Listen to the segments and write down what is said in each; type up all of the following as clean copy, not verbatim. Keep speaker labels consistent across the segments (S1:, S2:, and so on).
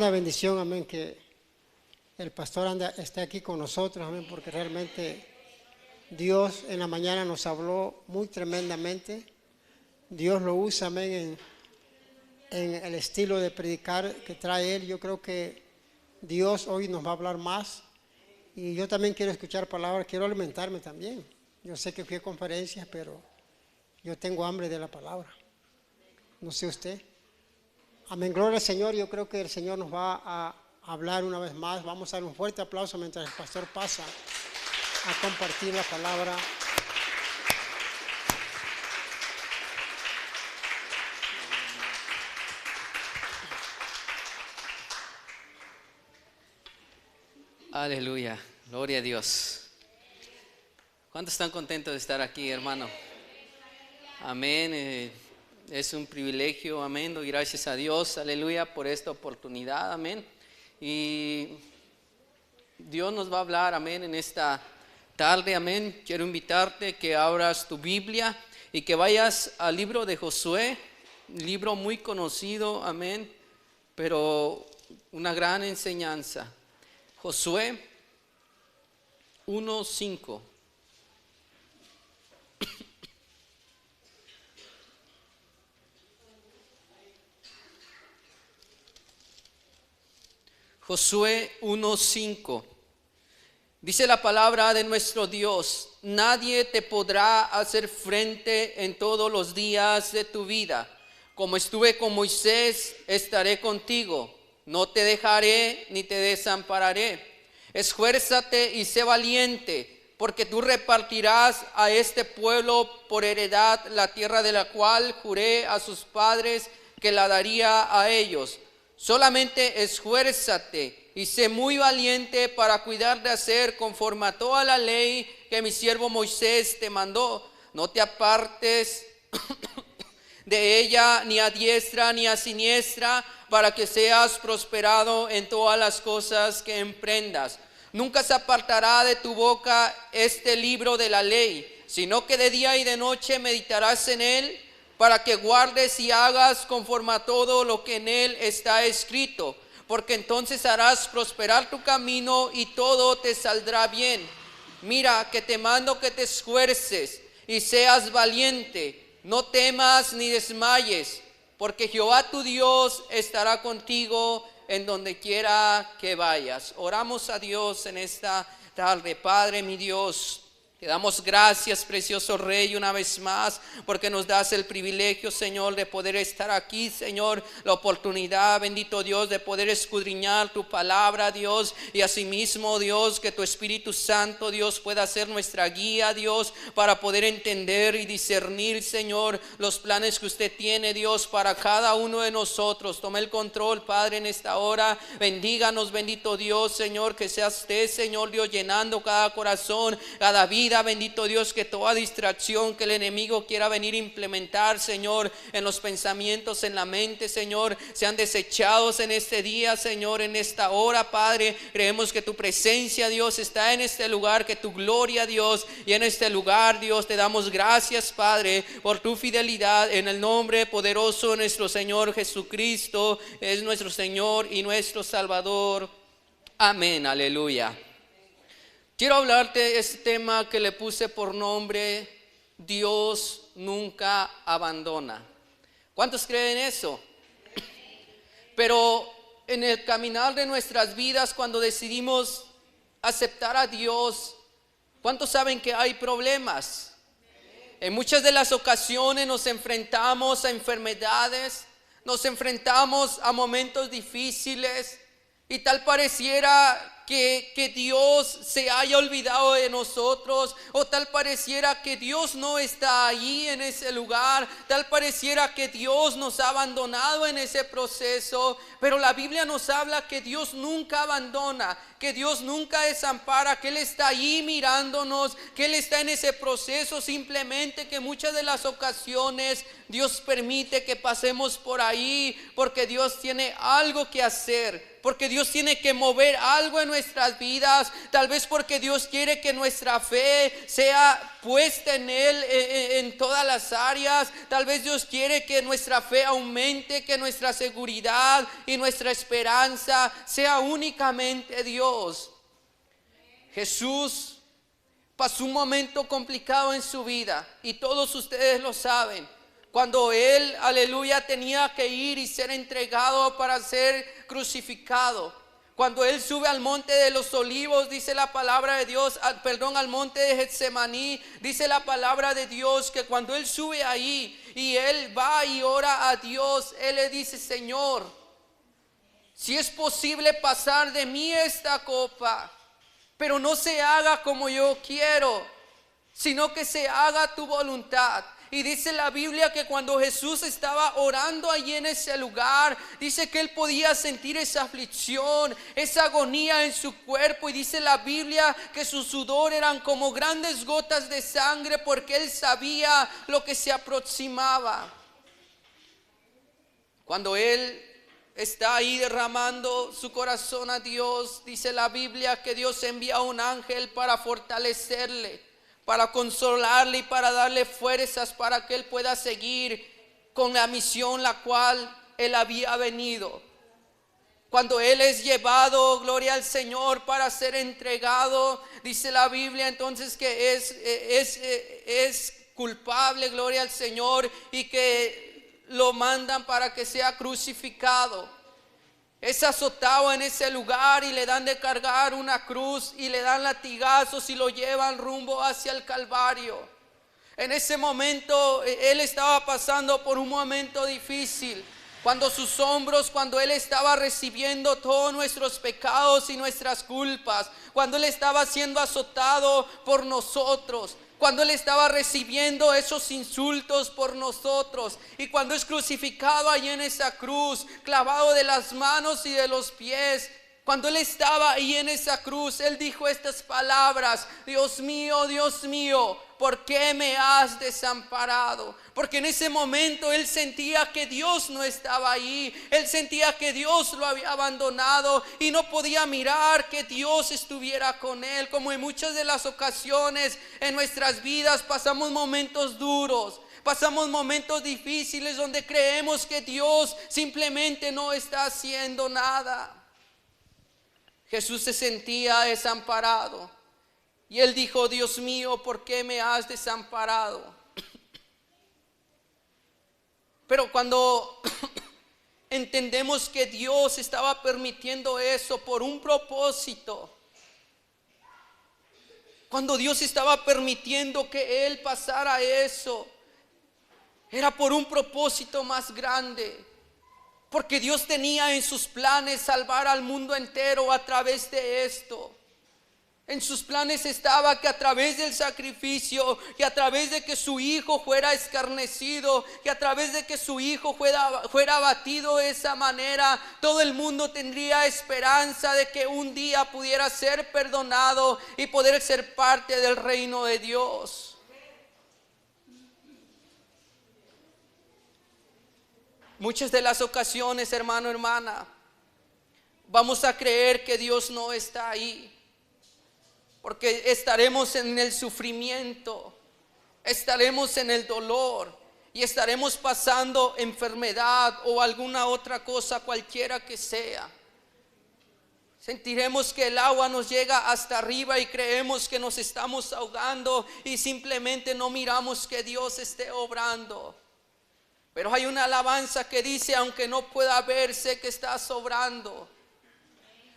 S1: tremenda bendición, amén, que el pastor esté aquí con nosotros, amén, porque realmente Dios en la mañana nos habló muy tremendamente. Dios lo usa, amén, en el estilo de predicar que trae Él. Yo creo que Dios hoy nos va a hablar más. Y yo también quiero escuchar palabras, quiero alimentarme también. Yo sé que fui a conferencias, pero yo tengo hambre de la palabra. No sé usted. Amén, gloria al Señor. Yo creo que el Señor nos va a hablar una vez más. Vamos a dar un fuerte aplauso mientras el pastor pasa a compartir la palabra.
S2: Aleluya, gloria a Dios. ¿Cuántos están contentos de estar aquí, hermano? Amén. Es un privilegio, amén. Doy gracias a Dios, aleluya, por esta oportunidad, amén. Y Dios nos va a hablar, amén, en esta tarde, amén. Quiero invitarte que abras tu Biblia y que vayas al libro de Josué, un libro muy conocido, amén, pero una gran enseñanza. Josué 1:5. Josué 1:5. Dice la palabra de nuestro Dios: nadie te podrá hacer frente en todos los días de tu vida. Como estuve con Moisés, estaré contigo. No te dejaré ni te desampararé. Esfuérzate y sé valiente, porque tú repartirás a este pueblo por heredad la tierra de la cual juré a sus padres que la daría a ellos. Solamente esfuérzate y sé muy valiente para cuidar de hacer conforme a toda la ley que mi siervo Moisés te mandó. No te apartes de ella ni a diestra ni a siniestra, para que seas prosperado en todas las cosas que emprendas. Nunca se apartará de tu boca este libro de la ley, sino que de día y de noche meditarás en él, para que guardes y hagas conforme a todo lo que en él está escrito, porque entonces harás prosperar tu camino y todo te saldrá bien. Mira que te mando que te esfuerces y seas valiente, no temas ni desmayes, porque Jehová tu Dios estará contigo en donde quiera que vayas. Oramos a Dios en esta tarde. Padre, mi Dios, te damos gracias, precioso Rey, una vez más, porque nos das el privilegio, Señor, de poder estar aquí, Señor, la oportunidad, bendito Dios, de poder escudriñar tu palabra, Dios, y asimismo, Dios, que tu Espíritu Santo, Dios, pueda ser nuestra guía, Dios, para poder entender y discernir, Señor, los planes que usted tiene, Dios, para cada uno de nosotros. Tome el control, Padre, en esta hora. Bendíganos, bendito Dios, Señor, que sea usted, Señor Dios, llenando cada corazón, cada vida. Bendito Dios, que toda distracción que el enemigo quiera venir a implementar, Señor, en los pensamientos, en la mente, Señor, sean desechados en este día, Señor, en esta hora, Padre. Creemos que tu presencia, Dios, está en este lugar, que tu gloria, Dios, y en este lugar, Dios, te damos gracias, Padre, por tu fidelidad, en el nombre poderoso de nuestro Señor Jesucristo. Es nuestro Señor y nuestro Salvador. Amén, aleluya. Quiero hablarte de este tema que le puse por nombre: Dios nunca abandona. ¿Cuántos creen eso? Pero en el caminar de nuestras vidas, cuando decidimos aceptar a Dios, ¿cuántos saben que hay problemas? En muchas de las ocasiones nos enfrentamos a enfermedades, nos enfrentamos a momentos difíciles, y tal pareciera que Dios se haya olvidado de nosotros, o tal pareciera que Dios no está ahí en ese lugar, tal pareciera que Dios nos ha abandonado en ese proceso. Pero la Biblia nos habla que Dios nunca abandona, que Dios nunca desampara, que Él está ahí mirándonos, que Él está en ese proceso. Simplemente que muchas de las ocasiones Dios permite que pasemos por ahí, porque Dios tiene algo que hacer, porque Dios tiene que mover algo en nuestras vidas, tal vez porque Dios quiere que nuestra fe sea puesta en Él en todas las áreas. Tal vez Dios quiere que nuestra fe aumente, que nuestra seguridad y nuestra esperanza sea únicamente Dios. Jesús pasó un momento complicado en su vida y todos ustedes lo saben. Cuando Él, aleluya, tenía que ir y ser entregado para ser crucificado. Cuando Él sube al monte de los olivos, dice la palabra de Dios, al monte de Getsemaní, dice la palabra de Dios que cuando Él sube ahí y Él va y ora a Dios, Él le dice: Señor, si es posible pasar de mí esta copa, pero no se haga como yo quiero, sino que se haga tu voluntad. Y dice la Biblia que cuando Jesús estaba orando allí en ese lugar, dice que Él podía sentir esa aflicción, esa agonía en su cuerpo. Y dice la Biblia que su sudor eran como grandes gotas de sangre, porque Él sabía lo que se aproximaba. Cuando Él está ahí derramando su corazón a Dios, dice la Biblia que Dios envía a un ángel para fortalecerle, para consolarle y para darle fuerzas para que Él pueda seguir con la misión la cual Él había venido. Cuando Él es llevado, gloria al Señor, para ser entregado, dice la Biblia entonces que es culpable, gloria al Señor, y que lo mandan para que sea crucificado. Es azotado en ese lugar y le dan de cargar una cruz y le dan latigazos y lo llevan rumbo hacia el Calvario. En ese momento Él estaba pasando por un momento difícil. Cuando sus hombros, cuando Él estaba recibiendo todos nuestros pecados y nuestras culpas, cuando Él estaba siendo azotado por nosotros, cuando Él estaba recibiendo esos insultos por nosotros, y cuando es crucificado allí en esa cruz, clavado de las manos y de los pies, cuando Él estaba ahí en esa cruz, Él dijo estas palabras: Dios mío, ¿por qué me has desamparado? Porque en ese momento Él sentía que Dios no estaba ahí. Él sentía que Dios lo había abandonado y no podía mirar que Dios estuviera con Él. Como en muchas de las ocasiones en nuestras vidas pasamos momentos duros, pasamos momentos difíciles donde creemos que Dios simplemente no está haciendo nada. Jesús se sentía desamparado y Él dijo: Dios mío, ¿por qué me has desamparado? Pero cuando entendemos que Dios estaba permitiendo eso por un propósito, cuando Dios estaba permitiendo que Él pasara eso, era por un propósito más grande. Porque Dios tenía en sus planes salvar al mundo entero a través de esto. En sus planes estaba que a través del sacrificio, que a través de que su hijo fuera escarnecido, que a través de que su hijo fuera abatido de esa manera, todo el mundo tendría esperanza de que un día pudiera ser perdonado y poder ser parte del reino de Dios. Muchas de las ocasiones, hermano, hermana, vamos a creer que Dios no está ahí, porque estaremos en el sufrimiento, estaremos en el dolor y estaremos pasando enfermedad o alguna otra cosa, cualquiera que sea. Sentiremos que el agua nos llega hasta arriba y creemos que nos estamos ahogando y simplemente no miramos que Dios esté obrando. Pero hay una alabanza que dice: aunque no pueda verse que está obrando,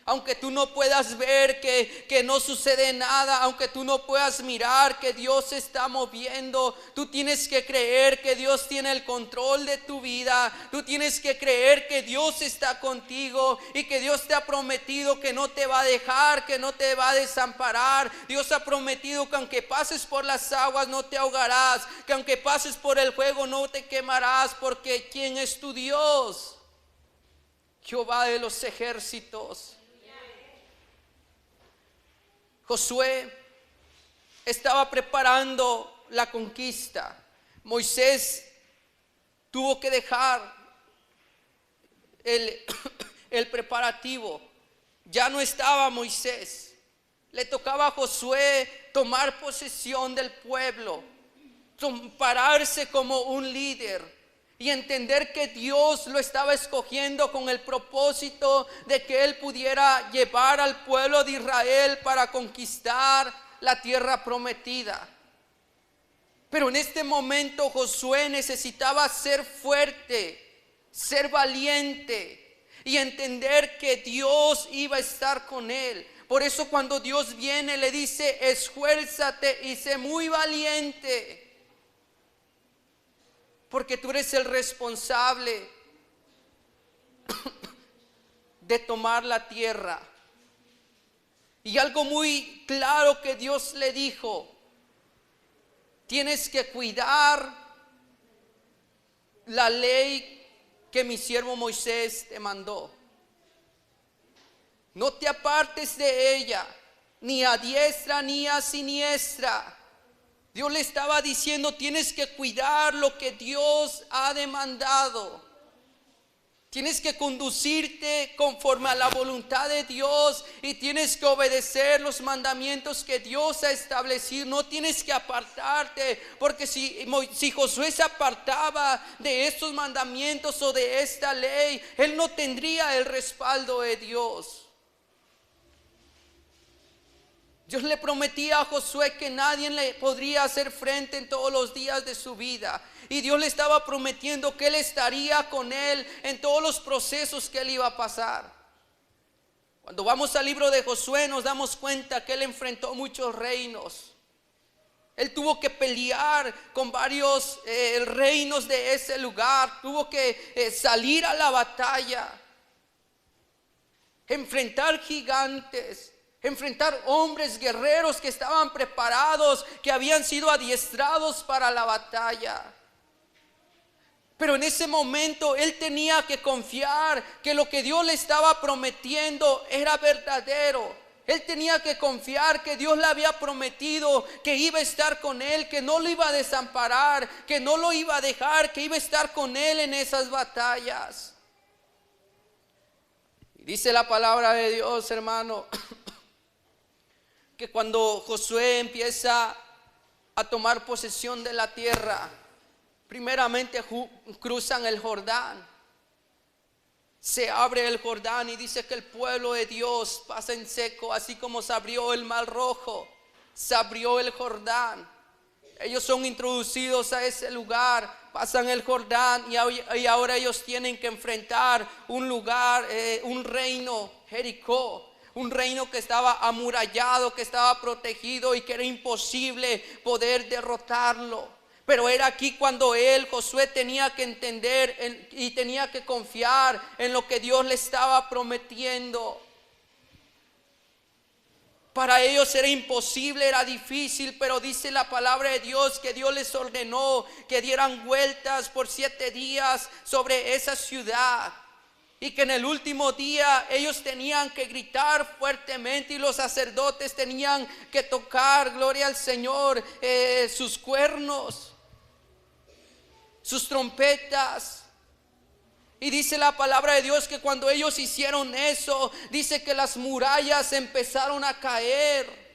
S2: aunque tú no puedas ver que no sucede nada, aunque tú no puedas mirar que Dios se está moviendo, tú tienes que creer que Dios tiene el control de tu vida. Tú tienes que creer que Dios está contigo y que Dios te ha prometido que no te va a dejar, que no te va a desamparar. Dios ha prometido que aunque pases por las aguas no te ahogarás, que aunque pases por el fuego no te quemarás, porque ¿quién es tu Dios? Jehová de los ejércitos. Josué estaba preparando la conquista. Moisés tuvo que dejar el preparativo. Ya no estaba Moisés. Le tocaba a Josué tomar posesión del pueblo, pararse como un líder y entender que Dios lo estaba escogiendo con el propósito de que él pudiera llevar al pueblo de Israel para conquistar la tierra prometida. Pero en este momento Josué necesitaba ser fuerte, ser valiente y entender que Dios iba a estar con él. Por eso cuando Dios viene le dice: esfuérzate y sé muy valiente, porque tú eres el responsable de tomar la tierra. Y algo muy claro que Dios le dijo: tienes que cuidar la ley que mi siervo Moisés te mandó. No te apartes de ella, ni a diestra ni a siniestra. Dios le estaba diciendo: tienes que cuidar lo que Dios ha demandado. Tienes que conducirte conforme a la voluntad de Dios y tienes que obedecer los mandamientos que Dios ha establecido. No tienes que apartarte, porque si Josué se apartaba de estos mandamientos o de esta ley, él no tendría el respaldo de Dios. Dios le prometía a Josué que nadie le podría hacer frente en todos los días de su vida. Y Dios le estaba prometiendo que él estaría con él en todos los procesos que él iba a pasar. Cuando vamos al libro de Josué nos damos cuenta que él enfrentó muchos reinos. Él tuvo que pelear con varios reinos de ese lugar. Tuvo que salir a la batalla, enfrentar gigantes, enfrentar hombres guerreros que estaban preparados, que habían sido adiestrados para la batalla. Pero en ese momento él tenía que confiar que lo que Dios le estaba prometiendo era verdadero. Él tenía que confiar que Dios le había prometido que iba a estar con él, que no lo iba a desamparar, que no lo iba a dejar, que iba a estar con él en esas batallas. Y dice la palabra de Dios, hermano, que cuando Josué empieza a tomar posesión de la tierra, primeramente cruzan el Jordán. Se abre el Jordán y dice que el pueblo de Dios pasa en seco, así como se abrió el Mar Rojo, se abrió el Jordán. Ellos son introducidos a ese lugar, pasan el Jordán y ahora ellos tienen que enfrentar un lugar, un reino, Jericó. Un reino que estaba amurallado, que estaba protegido y que era imposible poder derrotarlo. Pero era aquí cuando Josué tenía que entender y tenía que confiar en lo que Dios le estaba prometiendo. Para ellos era imposible, era difícil, pero dice la palabra de Dios que Dios les ordenó que dieran vueltas por 7 días sobre esa ciudad. Y que en el último día ellos tenían que gritar fuertemente y los sacerdotes tenían que tocar, gloria al Señor, sus cuernos, sus trompetas. Y dice la palabra de Dios que cuando ellos hicieron eso, dice que las murallas empezaron a caer.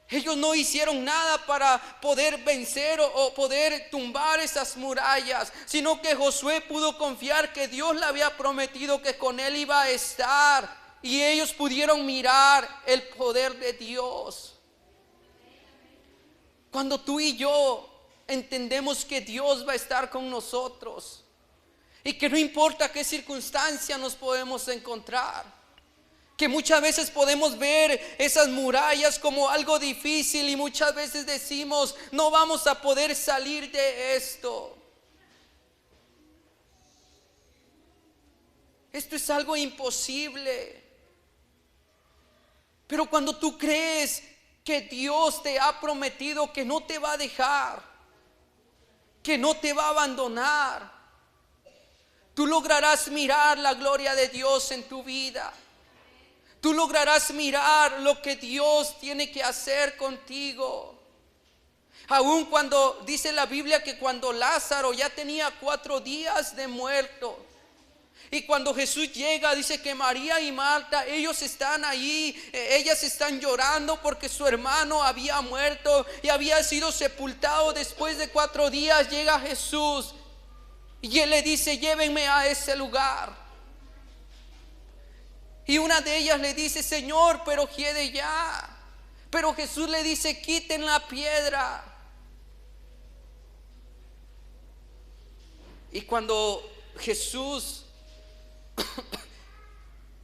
S2: Ellos no hicieron nada para poder vencer o poder tumbar esas murallas, sino que Josué pudo confiar que Dios le había prometido que con él iba a estar, y ellos pudieron mirar el poder de Dios. Cuando tú y yo entendemos que Dios va a estar con nosotros y que no importa qué circunstancia nos podemos encontrar, que muchas veces podemos ver esas murallas como algo difícil y muchas veces decimos: no vamos a poder salir de esto. Esto es algo imposible. Pero cuando tú crees que Dios te ha prometido que no te va a dejar, que no te va a abandonar, tú lograrás mirar la gloria de Dios en tu vida. Tú lograrás mirar lo que Dios tiene que hacer contigo. Aun cuando dice la Biblia que cuando Lázaro ya tenía 4 días de muerto, Y cuando Jesús llega, dice que María y Marta, ellos están ahí, ellas están llorando porque su hermano había muerto y había sido sepultado. Después de 4 días llega Jesús y él le dice: llévenme a ese lugar. Y una de ellas le dice: Señor, pero quiere ya. Pero Jesús le dice: quiten la piedra. Y cuando Jesús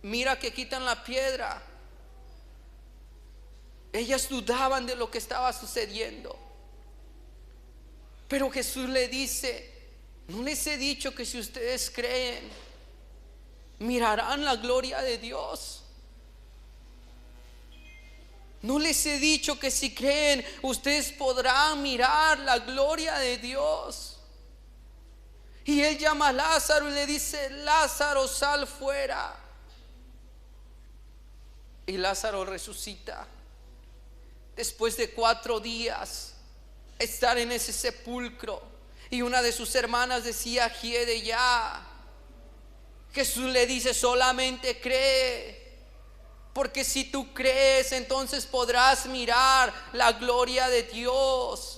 S2: mira que quitan la piedra, ellas dudaban de lo que estaba sucediendo. Pero Jesús le dice: ¿no les he dicho que si ustedes creen, mirarán la gloria de Dios? ¿No les he dicho que si creen, ustedes podrán mirar la gloria de Dios? Y él llama a Lázaro y le dice: Lázaro, sal fuera. Y Lázaro resucita. Después de 4 días estar en ese sepulcro, y una de sus hermanas decía: quiere ya. Jesús le dice: solamente cree, porque si tú crees, entonces podrás mirar la gloria de Dios.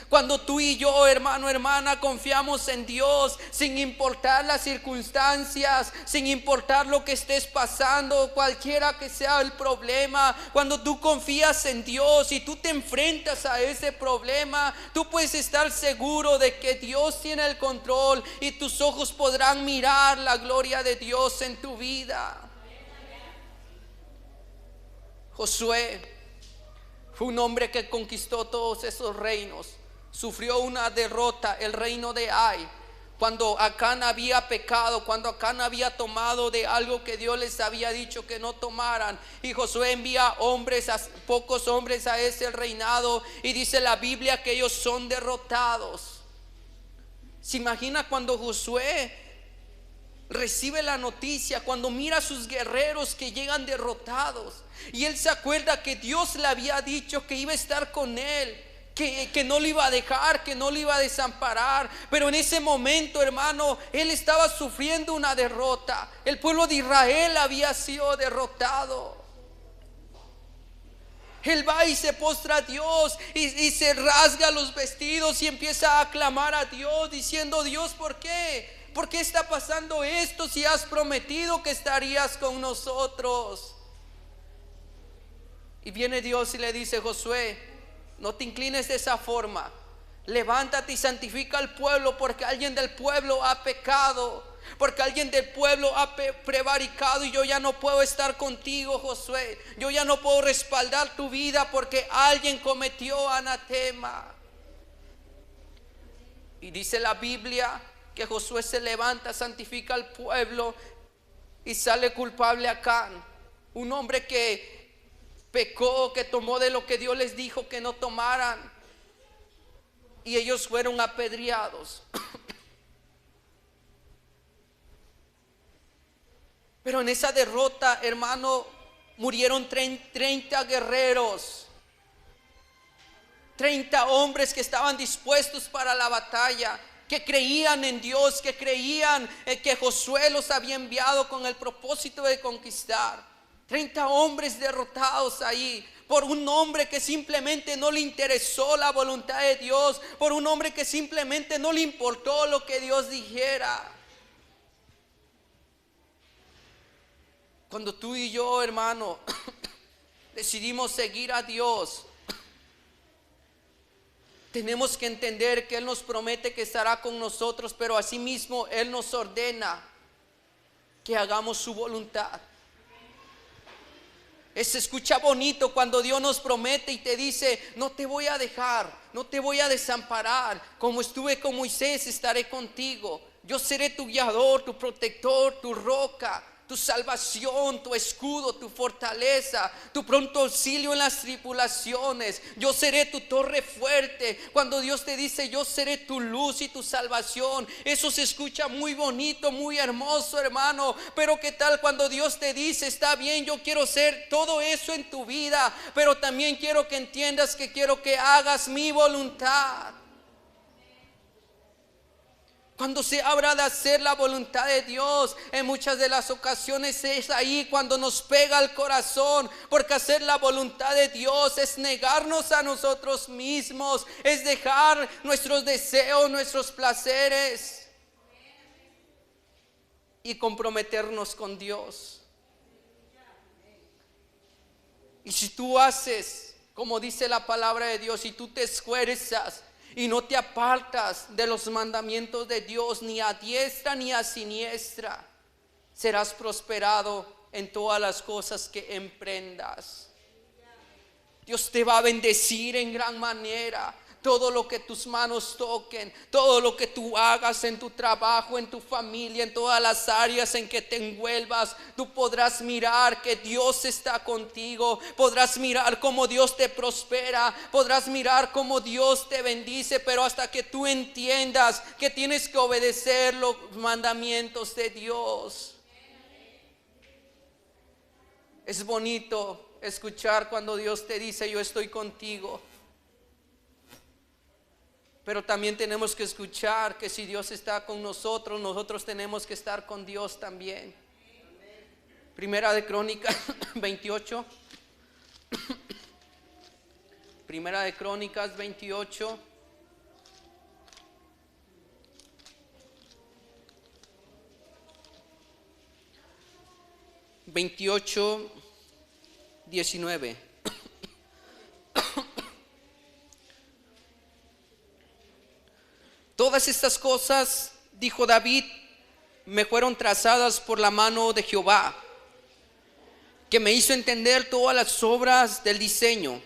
S2: Cuando tú y yo, hermano, hermana, confiamos en Dios, sin importar las circunstancias, sin importar lo que estés pasando, cualquiera que sea el problema, cuando tú confías en Dios y tú te enfrentas a ese problema, tú puedes estar seguro de que Dios tiene el control y tus ojos podrán mirar la gloria de Dios en tu vida. Josué fue un hombre que conquistó todos esos reinos. Sufrió una derrota, el reino de Ai, cuando Acán había pecado, cuando Acán había tomado de algo que Dios les había dicho que no tomaran. Y Josué envía pocos hombres a ese reinado, y dice la Biblia que ellos son derrotados. ¿Se imagina cuando Josué recibe la noticia, cuando mira a sus guerreros que llegan derrotados, y él se acuerda que Dios le había dicho que iba a estar con él, que no lo iba a dejar, que no lo iba a desamparar? Pero en ese momento, hermano, él estaba sufriendo una derrota. El pueblo de Israel había sido derrotado. Él va y se postra a Dios y se rasga los vestidos y empieza a clamar a Dios diciendo: Dios, ¿por qué? ¿Por qué está pasando esto si has prometido que estarías con nosotros? Y viene Dios y le dice: Josué, no te inclines de esa forma. Levántate y santifica al pueblo, porque alguien del pueblo ha pecado, porque alguien del pueblo ha prevaricado, y yo ya no puedo estar contigo, Josué. Yo ya no puedo respaldar tu vida porque alguien cometió anatema. Y dice la Biblia que Josué se levanta, santifica al pueblo y sale culpable Acán, un hombre que pecó, que tomó de lo que Dios les dijo que no tomaran, y ellos fueron apedreados. Pero en esa derrota, hermano, murieron 30 guerreros, 30 hombres que estaban dispuestos para la batalla, que creían en Dios, que creían que Josué los había enviado con el propósito de conquistar. 30 hombres derrotados ahí por un hombre que simplemente no le interesó la voluntad de Dios, por un hombre que simplemente no le importó lo que Dios dijera. Cuando tú y yo, hermano, decidimos seguir a Dios, tenemos que entender que Él nos promete que estará con nosotros, pero asimismo Él nos ordena que hagamos su voluntad. Se escucha bonito cuando Dios nos promete y te dice: no te voy a dejar, no te voy a desamparar, como estuve con Moisés estaré contigo. Yo seré tu guiador, tu protector, tu roca, tu salvación, tu escudo, tu fortaleza, tu pronto auxilio en las tribulaciones. Yo seré tu torre fuerte. Cuando Dios te dice: yo seré tu luz y tu salvación, eso se escucha muy bonito, muy hermoso, hermano. Pero ¿qué tal cuando Dios te dice: está bien, yo quiero ser todo eso en tu vida, pero también quiero que entiendas que quiero que hagas mi voluntad? Cuando se habla de hacer la voluntad de Dios, en muchas de las ocasiones es ahí cuando nos pega el corazón, porque hacer la voluntad de Dios es negarnos a nosotros mismos, es dejar nuestros deseos, nuestros placeres y comprometernos con Dios. Y si tú haces como dice la palabra de Dios, y tú te esfuerzas y no te apartas de los mandamientos de Dios, ni a diestra ni a siniestra, serás prosperado en todas las cosas que emprendas. Dios te va a bendecir en gran manera. Todo lo que tus manos toquen, todo lo que tú hagas en tu trabajo, en tu familia, en todas las áreas en que te envuelvas, tú podrás mirar que Dios está contigo, podrás mirar cómo Dios te prospera, podrás mirar cómo Dios te bendice, pero hasta que tú entiendas que tienes que obedecer los mandamientos de Dios. Es bonito escuchar cuando Dios te dice: yo estoy contigo. Pero también tenemos que escuchar que si Dios está con nosotros, nosotros tenemos que estar con Dios también. Primera de Crónicas 28. Primera de Crónicas 28. (28, 19). Todas estas cosas, dijo David, me fueron trazadas por la mano de Jehová, que me hizo entender todas las obras del diseño.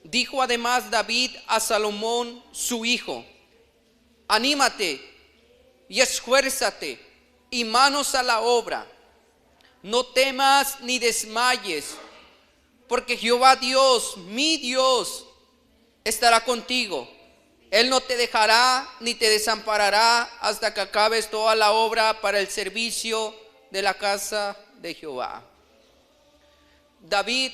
S2: Dijo además David a Salomón su hijo: anímate y esfuérzate y manos a la obra. No temas ni desmayes, porque Jehová Dios, mi Dios, estará contigo. Él no te dejará ni te desamparará hasta que acabes toda la obra para el servicio de la casa de Jehová. David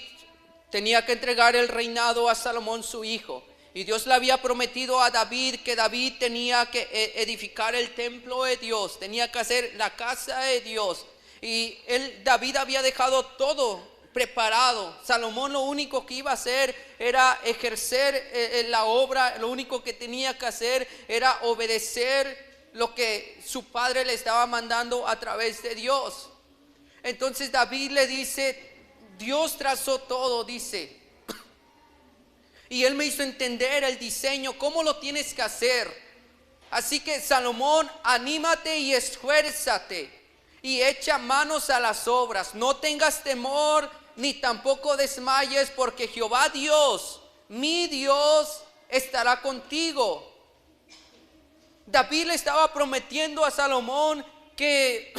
S2: tenía que entregar el reinado a Salomón su hijo. Y Dios le había prometido a David que David tenía que edificar el templo de Dios, tenía que hacer la casa de Dios. Y David había dejado todo preparado. Salomón lo único que iba a hacer era ejercer la obra. Lo único que tenía que hacer era obedecer lo que su padre le estaba mandando a través de Dios. Entonces David le dice: Dios trazó todo, dice, y él me hizo entender el diseño, cómo lo tienes que hacer. Así que Salomón, anímate y esfuérzate y echa manos a las obras. No tengas temor ni tampoco desmayes, porque Jehová Dios, mi Dios, estará contigo. David le estaba prometiendo a Salomón que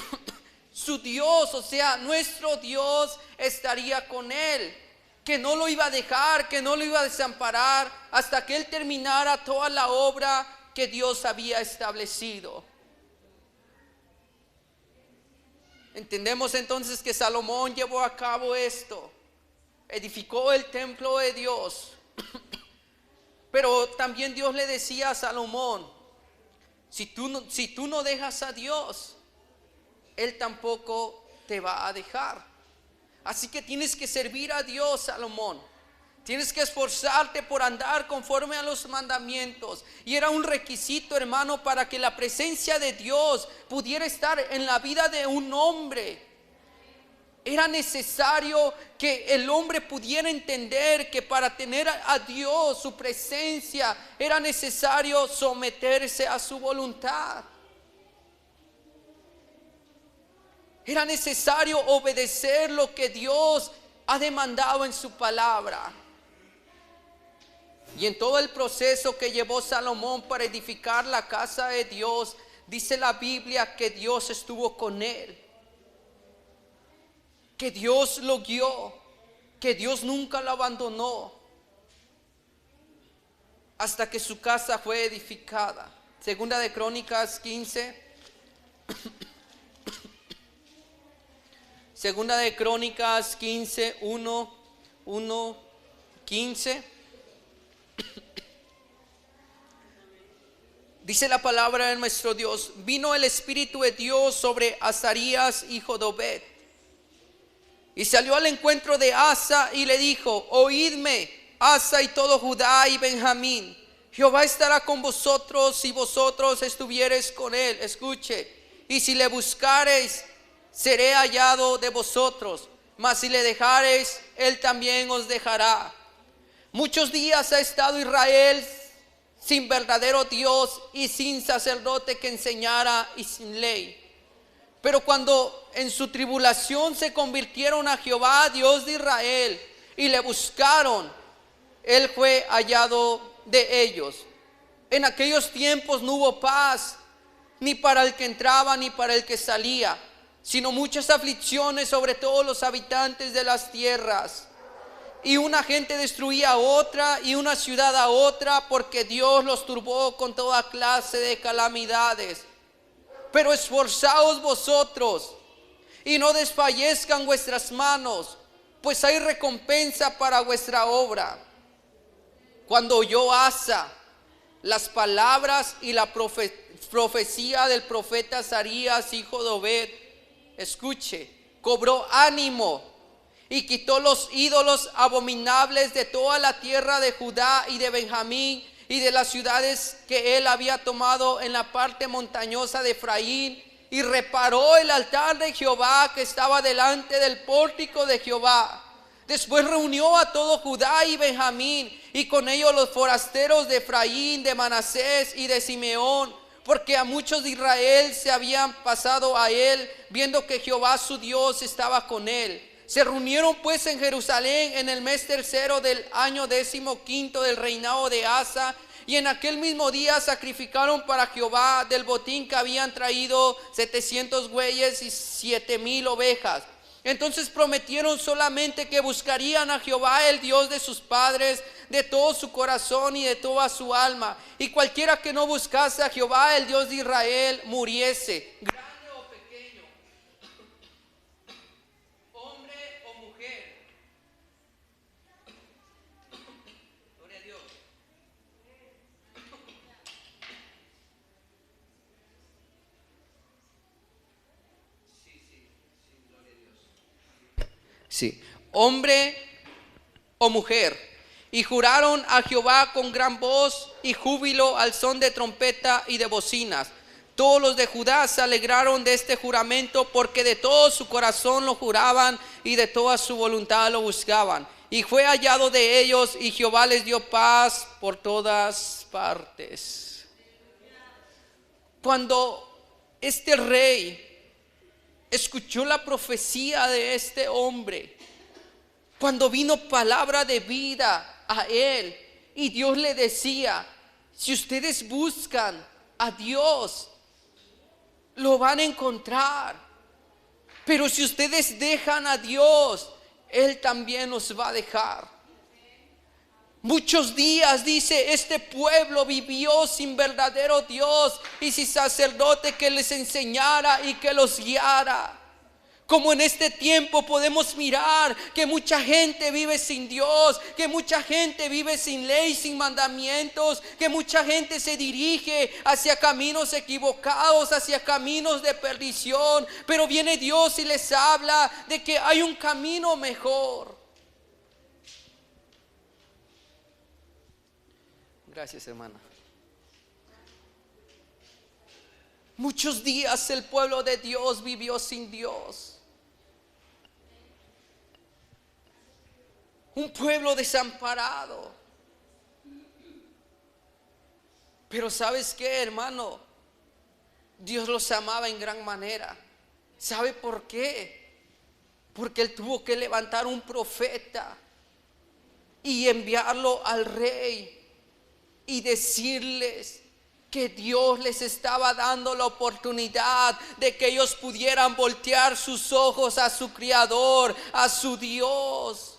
S2: su Dios, o sea, nuestro Dios, estaría con él, que no lo iba a dejar, que no lo iba a desamparar hasta que él terminara toda la obra que Dios había establecido. Entendemos entonces que Salomón llevó a cabo esto, edificó el templo de Dios. Pero también Dios le decía a Salomón: si tú no dejas a Dios, Él tampoco te va a dejar. Así que tienes que servir a Dios, Salomón. Tienes que esforzarte por andar conforme a los mandamientos. Y era un requisito, hermano, para que la presencia de Dios pudiera estar en la vida de un hombre. Era necesario que el hombre pudiera entender que para tener a Dios, su presencia, era necesario someterse a su voluntad. Era necesario obedecer lo que Dios ha demandado en su palabra. Y en todo el proceso que llevó Salomón para edificar la casa de Dios, dice la Biblia que Dios estuvo con él, que Dios lo guió, que Dios nunca lo abandonó hasta que su casa fue edificada. Segunda de Crónicas 15. Segunda de Crónicas 15, 15. Dice la palabra de nuestro Dios: vino el Espíritu de Dios sobre Azarías, hijo de Obed, y salió al encuentro de Asa y le dijo: oídme, Asa y todo Judá y Benjamín, Jehová estará con vosotros si vosotros estuviereis con él. Escuche: y si le buscareis, seré hallado de vosotros, mas si le dejareis, él también os dejará. Muchos días ha estado Israel sin verdadero Dios y sin sacerdote que enseñara y sin ley. Pero cuando en su tribulación se convirtieron a Jehová, Dios de Israel, y le buscaron, él fue hallado de ellos. En aquellos tiempos no hubo paz, ni para el que entraba ni para el que salía, sino muchas aflicciones sobre todos los habitantes de las tierras. Y una gente destruía a otra y una ciudad a otra, porque Dios los turbó con toda clase de calamidades. Pero esforzaos vosotros y no desfallezcan vuestras manos, pues hay recompensa para vuestra obra. Cuando oyó Asa las palabras y la profecía del profeta Azarías, hijo de Obed, escuche, cobró ánimo y quitó los ídolos abominables de toda la tierra de Judá y de Benjamín y de las ciudades que él había tomado en la parte montañosa de Efraín, y reparó el altar de Jehová que estaba delante del pórtico de Jehová. Después reunió a todo Judá y Benjamín, y con ellos los forasteros de Efraín, de Manasés y de Simeón, porque a muchos de Israel se habían pasado a él, viendo que Jehová su Dios estaba con él. Se reunieron pues en Jerusalén en el mes tercero del año 15 del reinado de Asa, y en aquel mismo día sacrificaron para Jehová del botín que habían traído 700 bueyes y 7,000 ovejas. Entonces prometieron solamente que buscarían a Jehová, el Dios de sus padres, de todo su corazón y de toda su alma, y cualquiera que no buscase a Jehová, el Dios de Israel, muriese, grande o pequeño, hombre o mujer. Gloria a Dios. Sí, hombre o mujer. Y juraron a Jehová con gran voz y júbilo al son de trompeta y de bocinas. Todos los de Judá se alegraron de este juramento, porque de todo su corazón lo juraban y de toda su voluntad lo buscaban. Y fue hallado de ellos, y Jehová les dio paz por todas partes. Cuando este rey escuchó la profecía de este hombre, cuando vino palabra de vida a él, y Dios le decía: si ustedes buscan a Dios, lo van a encontrar, pero si ustedes dejan a Dios, Él también los va a dejar. Muchos días, dice, este pueblo vivió sin verdadero Dios y sin sacerdote que les enseñara y que los guiara. Como en este tiempo podemos mirar que mucha gente vive sin Dios, que mucha gente vive sin ley, sin mandamientos, que mucha gente se dirige hacia caminos equivocados, hacia caminos de perdición. Pero viene Dios y les habla de que hay un camino mejor. Gracias, hermana. Muchos días el pueblo de Dios vivió sin Dios. Un pueblo desamparado. Pero ¿sabes qué, hermano? Dios los amaba en gran manera. ¿Sabe por qué? Porque Él tuvo que levantar un profeta y enviarlo al rey y decirles que Dios les estaba dando la oportunidad de que ellos pudieran voltear sus ojos a su Creador, a su Dios.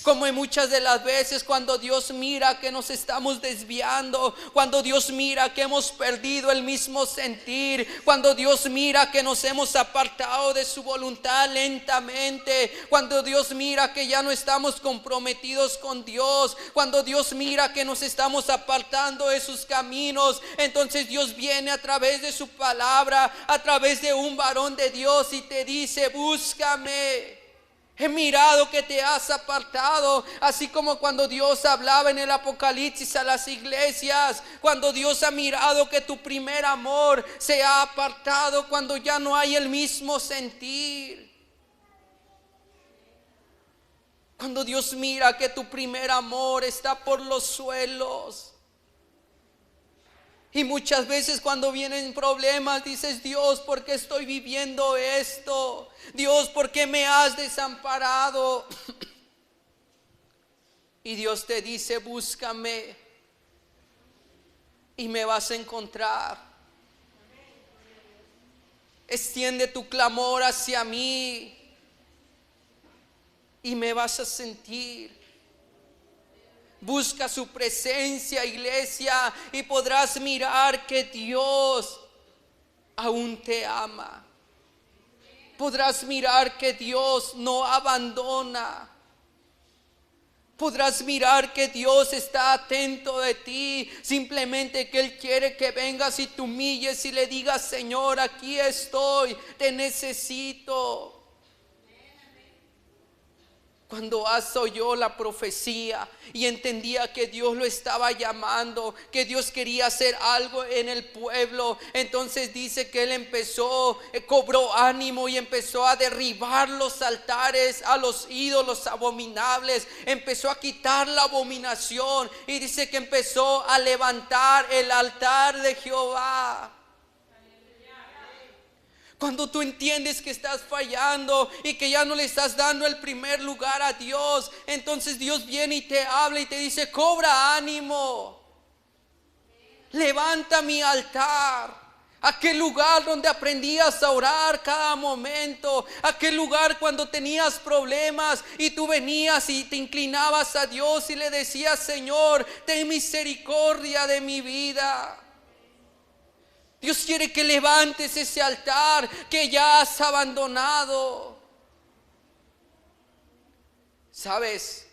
S2: Como en muchas de las veces cuando Dios mira que nos estamos desviando, cuando Dios mira que hemos perdido el mismo sentir, cuando Dios mira que nos hemos apartado de su voluntad lentamente, cuando Dios mira que ya no estamos comprometidos con Dios, cuando Dios mira que nos estamos apartando de sus caminos, entonces Dios viene a través de su palabra, a través de un varón de Dios y te dice: búscame. He mirado que te has apartado, así como cuando Dios hablaba en el Apocalipsis a las iglesias, cuando Dios ha mirado que tu primer amor se ha apartado, cuando ya no hay el mismo sentir. Cuando Dios mira que tu primer amor está por los suelos. Y muchas veces cuando vienen problemas dices: Dios, ¿por qué estoy viviendo esto? Dios, ¿por qué me has desamparado? Y Dios te dice: búscame y me vas a encontrar. Extiende tu clamor hacia mí y me vas a sentir. Busca su presencia, iglesia, y podrás mirar que Dios aún te ama. Podrás mirar que Dios no abandona. Podrás mirar que Dios está atento de ti. Simplemente que Él quiere que vengas y te humilles y le digas: Señor, aquí estoy, te necesito. Cuando Asa oyó la profecía y entendía que Dios lo estaba llamando, que Dios quería hacer algo en el pueblo, entonces dice que él cobró ánimo y empezó a derribar los altares, a los ídolos abominables, empezó a quitar la abominación y dice que empezó a levantar el altar de Jehová. Cuando tú entiendes que estás fallando y que ya no le estás dando el primer lugar a Dios, entonces Dios viene y te habla y te dice: cobra ánimo, levanta mi altar. Aquel lugar donde aprendías a orar cada momento, aquel lugar cuando tenías problemas y tú venías y te inclinabas a Dios y le decías: Señor, ten misericordia de mi vida. Dios quiere que levantes ese altar que ya has abandonado. ¿Sabes?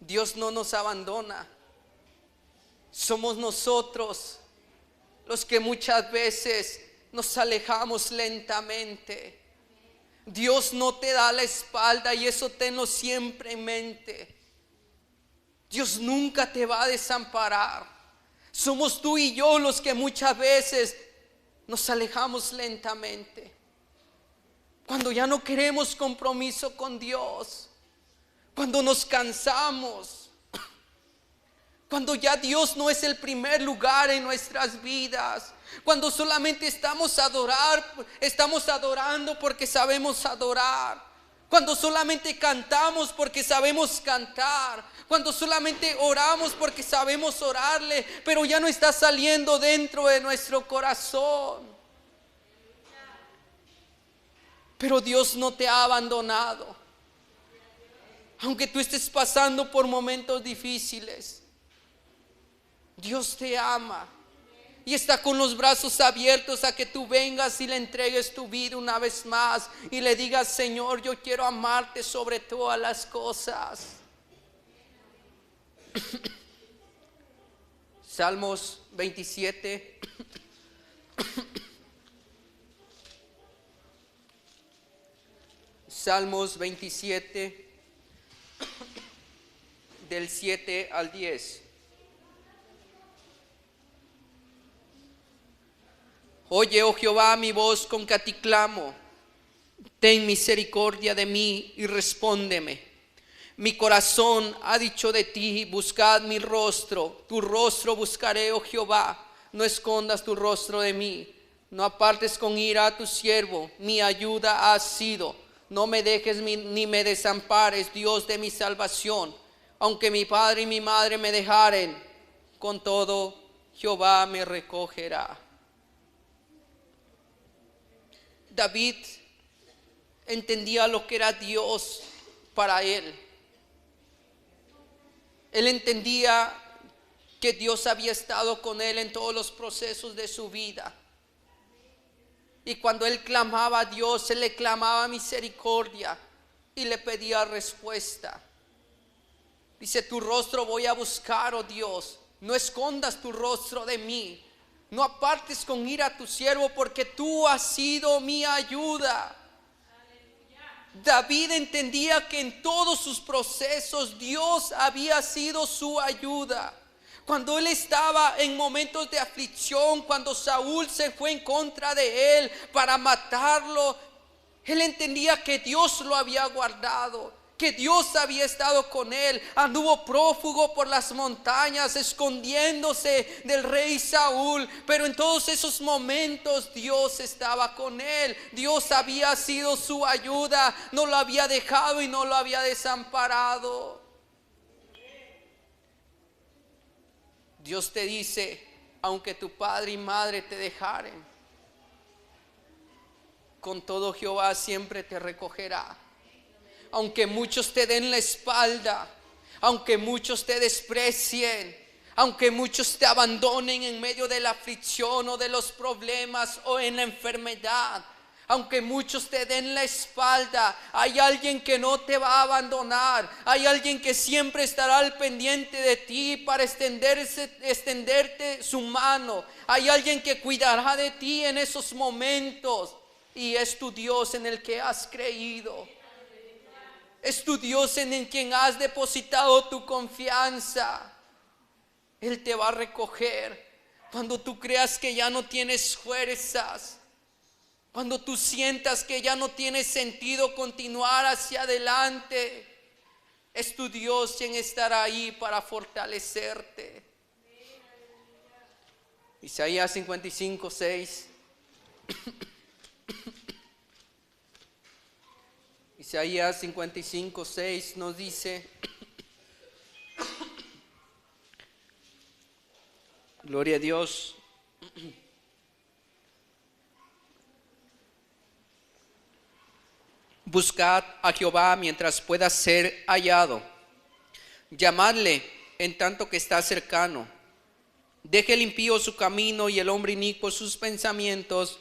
S2: Dios no nos abandona. Somos nosotros los que muchas veces nos alejamos lentamente. Dios no te da la espalda, y eso tenlo siempre en mente. Dios nunca te va a desamparar. Somos tú y yo los que muchas veces nos alejamos lentamente. Cuando ya no queremos compromiso con Dios. Cuando nos cansamos. Cuando ya Dios no es el primer lugar en nuestras vidas. Cuando solamente estamos adorando porque sabemos adorar. Cuando solamente cantamos porque sabemos cantar. Cuando solamente oramos porque sabemos orarle, pero ya no está saliendo dentro de nuestro corazón. Pero Dios no te ha abandonado. Aunque tú estés pasando por momentos difíciles, Dios te ama y está con los brazos abiertos a que tú vengas y le entregues tu vida una vez más y le digas: Señor, yo quiero amarte sobre todas las cosas. Salmos 27. Salmos 27 del 7 al 10. Oye, oh Jehová, mi voz con que a ti clamo. Ten misericordia de mí y respóndeme. Mi corazón ha dicho de ti: buscad mi rostro. Tu rostro buscaré, oh Jehová. No escondas tu rostro de mí. No apartes con ira a tu siervo. Mi ayuda has sido. No me dejes ni me desampares, Dios de mi salvación. Aunque mi padre y mi madre me dejaren, con todo Jehová me recogerá. David entendía lo que era Dios para él. Él entendía que Dios había estado con él en todos los procesos de su vida. Y cuando él clamaba a Dios, él le clamaba misericordia y le pedía respuesta. Dice, tu rostro voy a buscar, oh Dios. No escondas tu rostro de mí. No apartes con ira a tu siervo, porque tú has sido mi ayuda. David entendía que en todos sus procesos Dios había sido su ayuda. Cuando él estaba en momentos de aflicción, cuando Saúl se fue en contra de él para matarlo, él entendía que Dios lo había guardado, que Dios había estado con él. Anduvo prófugo por las montañas, escondiéndose del rey Saúl, pero en todos esos momentos Dios estaba con él. Dios había sido su ayuda, no lo había dejado y no lo había desamparado. Dios te dice, aunque tu padre y madre te dejaren, con todo Jehová siempre te recogerá. Aunque muchos te den la espalda, aunque muchos te desprecien, aunque muchos te abandonen en medio de la aflicción o de los problemas o en la enfermedad, aunque muchos te den la espalda, hay alguien que no te va a abandonar. Hay alguien que siempre estará al pendiente de ti para extenderte su mano. Hay alguien que cuidará de ti en esos momentos. Y es tu Dios en el que has creído. Es tu Dios en quien has depositado tu confianza. Él te va a recoger cuando tú creas que ya no tienes fuerzas. Cuando tú sientas que ya no tiene sentido continuar hacia adelante, es tu Dios quien estará ahí para fortalecerte. Isaías 55:6. Isaías 55:6 nos dice: gloria a Dios. Buscad a Jehová mientras pueda ser hallado. Llamadle en tanto que está cercano. Deje el impío su camino y el hombre inicuo sus pensamientos,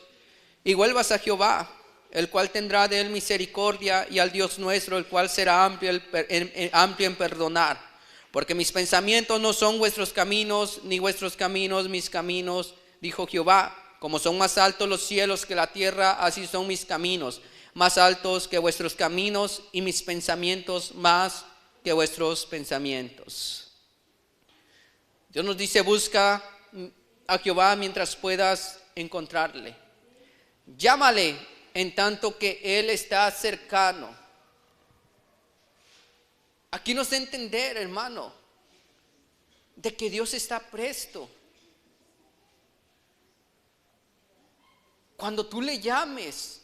S2: y vuelvas a Jehová, el cual tendrá de él misericordia, y al Dios nuestro, el cual será amplio en perdonar. Porque mis pensamientos no son vuestros caminos, ni vuestros caminos mis caminos, dijo Jehová. Como son más altos los cielos que la tierra, así son mis caminos más altos que vuestros caminos, y mis pensamientos más que vuestros pensamientos. Dios nos dice: busca a Jehová mientras puedas encontrarle. Llámale en tanto que Él está cercano. Aquí nos da a entender, hermano, de que Dios está presto. Cuando tú le llames,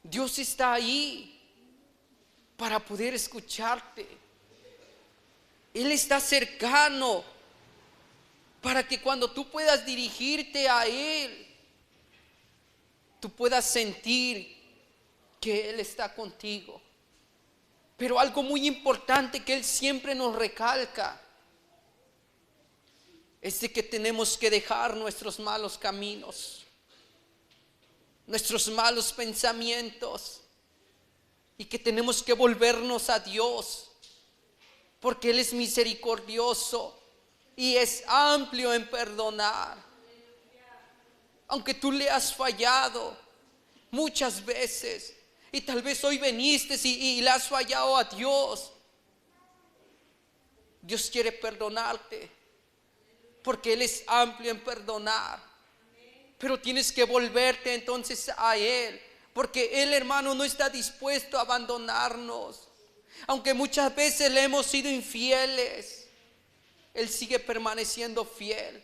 S2: Dios está ahí para poder escucharte. Él está cercano para que cuando tú puedas dirigirte a Él, tú puedas sentir que Él está contigo. Pero algo muy importante que Él siempre nos recalca es de que tenemos que dejar nuestros malos caminos, nuestros malos pensamientos, y que tenemos que volvernos a Dios, porque Él es misericordioso y es amplio en perdonar. Aunque tú le has fallado muchas veces, y tal vez hoy viniste y le has fallado a Dios, Dios quiere perdonarte, porque Él es amplio en perdonar. Pero tienes que volverte entonces a Él, porque Él, hermano, no está dispuesto a abandonarnos. Aunque muchas veces le hemos sido infieles, Él sigue permaneciendo fiel.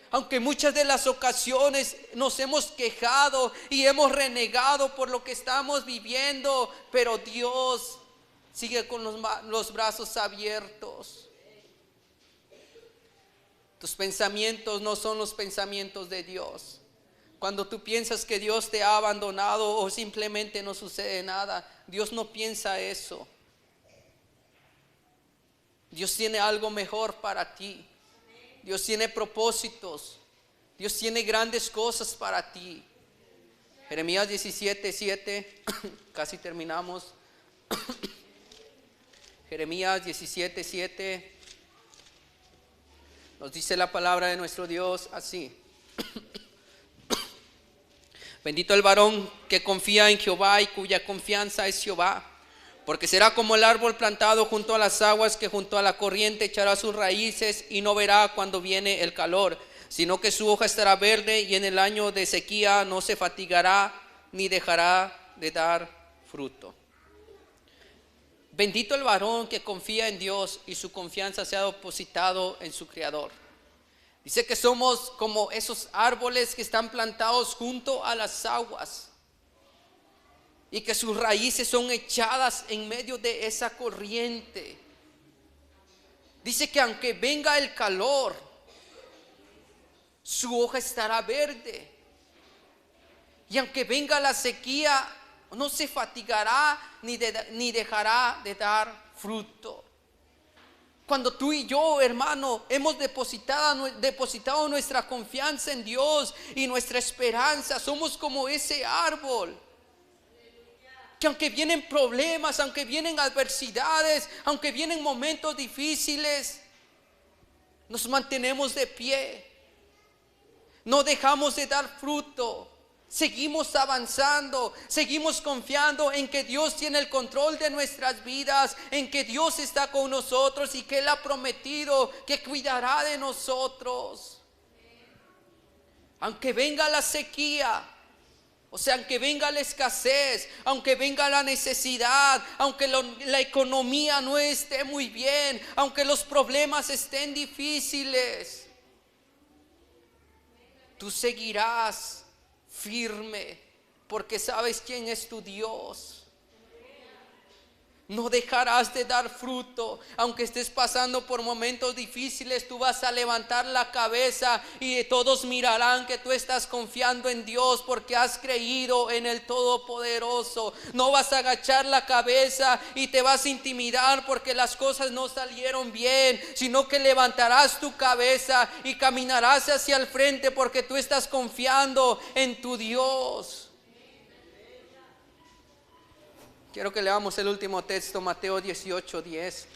S2: Aunque muchas de las ocasiones nos hemos quejado y hemos renegado por lo que estamos viviendo, pero Dios sigue con los brazos abiertos. Tus pensamientos no son los pensamientos de Dios. Cuando tú piensas que Dios te ha abandonado o simplemente no sucede nada, Dios no piensa eso. Dios tiene algo mejor para ti. Dios tiene propósitos. Dios tiene grandes cosas para ti. Jeremías 17:7, casi terminamos. Jeremías 17:7 nos dice la palabra de nuestro Dios así. Bendito el varón que confía en Jehová y cuya confianza es Jehová, porque será como el árbol plantado junto a las aguas, que junto a la corriente echará sus raíces y no verá cuando viene el calor, sino que su hoja estará verde, y en el año de sequía no se fatigará ni dejará de dar fruto. Bendito el varón que confía en Dios y su confianza se ha depositado en su Creador. Dice que somos como esos árboles que están plantados junto a las aguas y que sus raíces son echadas en medio de esa corriente. Dice que aunque venga el calor, su hoja estará verde, y aunque venga la sequía, no se fatigará ni dejará de dar fruto. Cuando tú y yo, hermano, hemos depositado nuestra confianza en Dios y nuestra esperanza, somos como ese árbol que aunque vienen problemas, aunque vienen adversidades, aunque vienen momentos difíciles, nos mantenemos de pie, no dejamos de dar fruto. Seguimos avanzando, seguimos confiando en que Dios tiene el control de nuestras vidas, en que Dios está con nosotros y que Él ha prometido que cuidará de nosotros. Aunque venga la sequía, o sea, aunque venga la escasez, aunque venga la necesidad, aunque la economía no esté muy bien, aunque los problemas estén difíciles, tú seguirás firme, porque sabes quién es tu Dios. No dejarás de dar fruto, aunque estés pasando por momentos difíciles. Tú vas a levantar la cabeza y todos mirarán que tú estás confiando en Dios, porque has creído en el Todopoderoso. No vas a agachar la cabeza y te vas a intimidar porque las cosas no salieron bien, sino que levantarás tu cabeza y caminarás hacia el frente, porque tú estás confiando en tu Dios. Quiero que leamos el último texto, Mateo 18:10.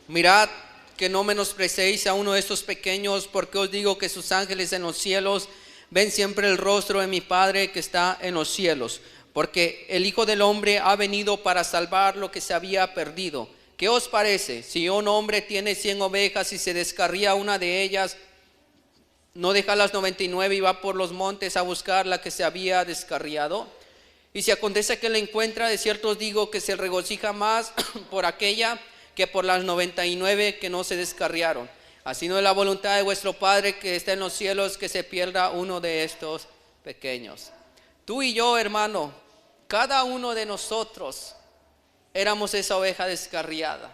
S2: Mirad que no menosprecéis a uno de estos pequeños, porque os digo que sus ángeles en los cielos ven siempre el rostro de mi Padre que está en los cielos. Porque el Hijo del Hombre ha venido para salvar lo que se había perdido. ¿Qué os parece? Si un hombre tiene 100 ovejas y se descarría una de ellas, ¿no deja las 99 y va por los montes a buscar la que se había descarriado? Y si acontece que la encuentra, de cierto os digo que se regocija más por aquella que por las 99 que no se descarriaron. Así no es la voluntad de vuestro Padre que está en los cielos que se pierda uno de estos pequeños. Tú y yo, hermano, cada uno de nosotros éramos esa oveja descarriada,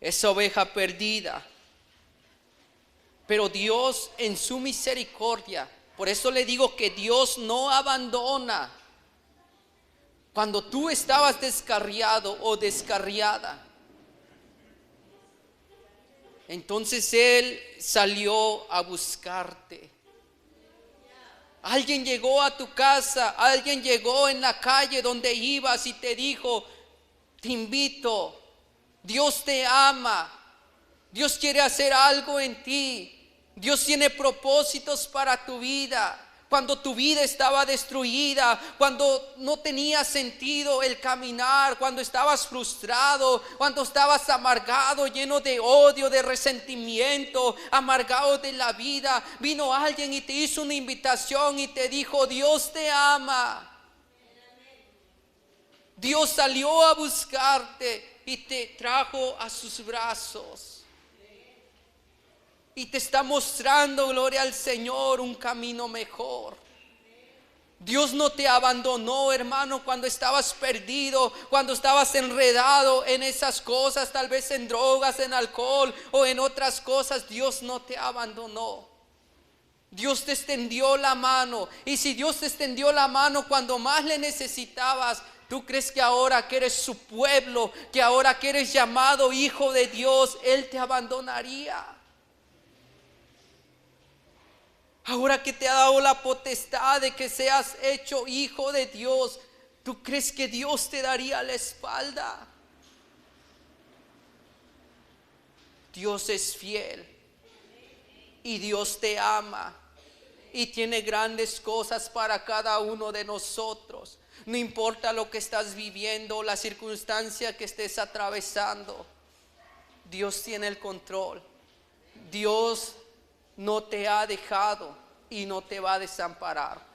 S2: esa oveja perdida. Pero Dios en su misericordia, por eso le digo que Dios no abandona. Cuando tú estabas descarriado o descarriada, entonces Él salió a buscarte. Alguien llegó a tu casa, alguien llegó en la calle donde ibas y te dijo: te invito, Dios te ama, Dios quiere hacer algo en ti, Dios tiene propósitos para tu vida. Cuando tu vida estaba destruida, cuando no tenía sentido el caminar, cuando estabas frustrado, cuando estabas amargado, lleno de odio, de resentimiento, amargado de la vida, vino alguien y te hizo una invitación y te dijo: Dios te ama. Dios salió a buscarte y te trajo a sus brazos. Y te está mostrando, gloria al Señor, un camino mejor. Dios no te abandonó, hermano, cuando estabas perdido, cuando estabas enredado en esas cosas, tal vez en drogas, en alcohol o en otras cosas. Dios no te abandonó. Dios te extendió la mano. Y si Dios te extendió la mano cuando más le necesitabas, ¿tú crees que ahora que eres su pueblo, que ahora que eres llamado hijo de Dios, Él te abandonaría? Ahora que te ha dado la potestad de que seas hecho hijo de Dios, ¿tú crees que Dios te daría la espalda? Dios es fiel y Dios te ama y tiene grandes cosas para cada uno de nosotros. No importa lo que estás viviendo, la circunstancia que estés atravesando, Dios tiene el control. Dios no te ha dejado y no te va a desamparar.